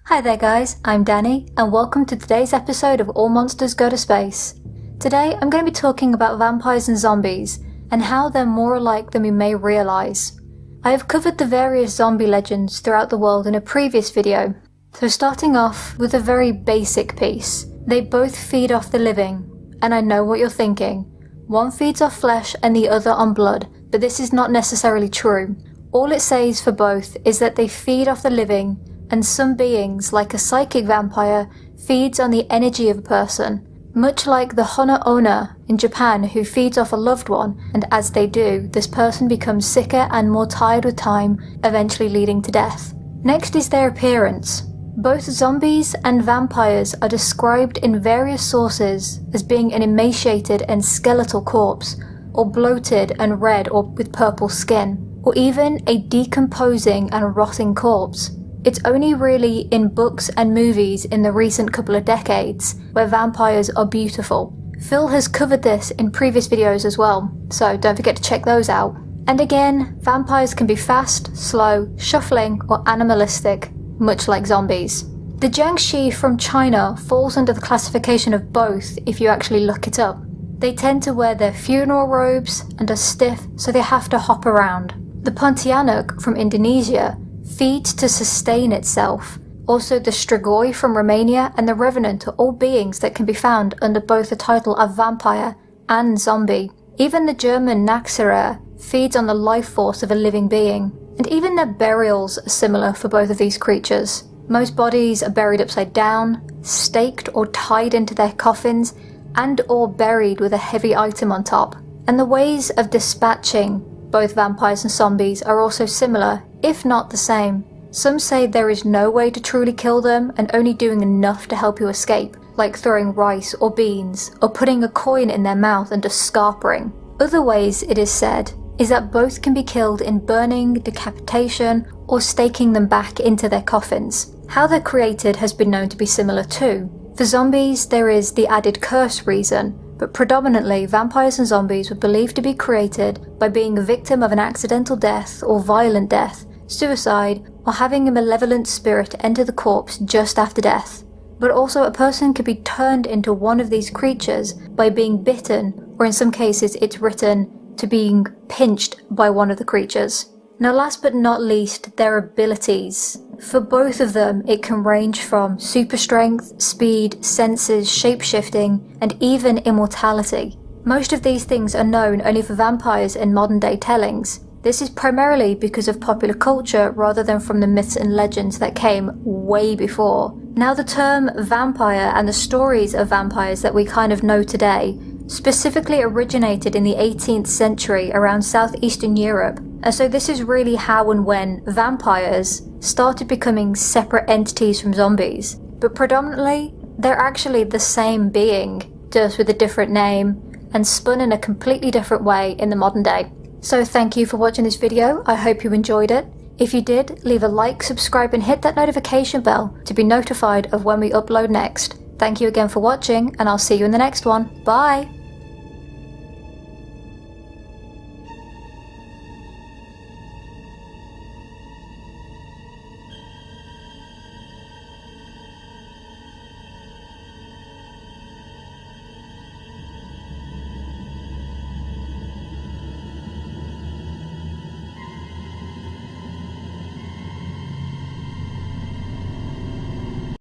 Hi there guys, I'm Danny and welcome to today's episode of All Monsters Go to Space. Today I'm going to be talking about vampires and zombies and how they're more alike than we may realise. I have covered the various zombie legends throughout the world in a previous video, so starting off with a very basic piece. They both feed off the living, and I know what you're thinking. One feeds off flesh and the other on blood, but this is not necessarily true. All it says for both is that they feed off the living, and some beings, like a psychic vampire, feeds on the energy of a person, much like the Hana-ona in Japan who feeds off a loved one, and as they do, this person becomes sicker and more tired with time, eventually leading to death. Next is their appearance. Both zombies and vampires are described in various sources as being an emaciated and skeletal corpse, or bloated and red or with purple skin, or even a decomposing and rotting corpse. It's only really in books and movies in the recent couple of decades where vampires are beautiful. Phil has covered this in previous videos as well, so don't forget to check those out. And again, vampires can be fast, slow, shuffling, or animalistic, much like zombies. The Jiangshi from China falls under the classification of both if you actually look it up. They tend to wear their funeral robes and are stiff, so they have to hop around. The Pontianak from Indonesia feeds to sustain itself. Also the Strigoi from Romania and the Revenant are all beings that can be found under both the title of vampire and zombie. Even the German Naxxraer feeds on the life force of a living being. And even their burials are similar for both of these creatures. Most bodies are buried upside down, staked or tied into their coffins, and or buried with a heavy item on top. And the ways of dispatching both vampires and zombies are also similar, if not the same. Some say there is no way to truly kill them and only doing enough to help you escape, like throwing rice or beans, or putting a coin in their mouth and just scarpering. Other ways, it is said, is that both can be killed in burning, decapitation, or staking them back into their coffins. How they're created has been known to be similar too. For zombies, there is the added curse reason, but predominantly vampires and zombies were believed to be created by being a victim of an accidental death or violent death, suicide, or having a malevolent spirit enter the corpse just after death. But also a person could be turned into one of these creatures by being bitten, or in some cases it's written to being pinched by one of the creatures. Now last but not least, their abilities. For both of them, it can range from super strength, speed, senses, shape-shifting, and even immortality. Most of these things are known only for vampires in modern day tellings. This is primarily because of popular culture rather than from the myths and legends that came way before. Now the term vampire and the stories of vampires that we kind of know today specifically originated in the 18th century around southeastern Europe, and so this is really how and when vampires started becoming separate entities from zombies. But predominantly, they're actually the same being, just with a different name, and spun in a completely different way in the modern day. So thank you for watching this video, I hope you enjoyed it. If you did, leave a like, subscribe and hit that notification bell to be notified of when we upload next. Thank you again for watching, and I'll see you in the next one. Bye!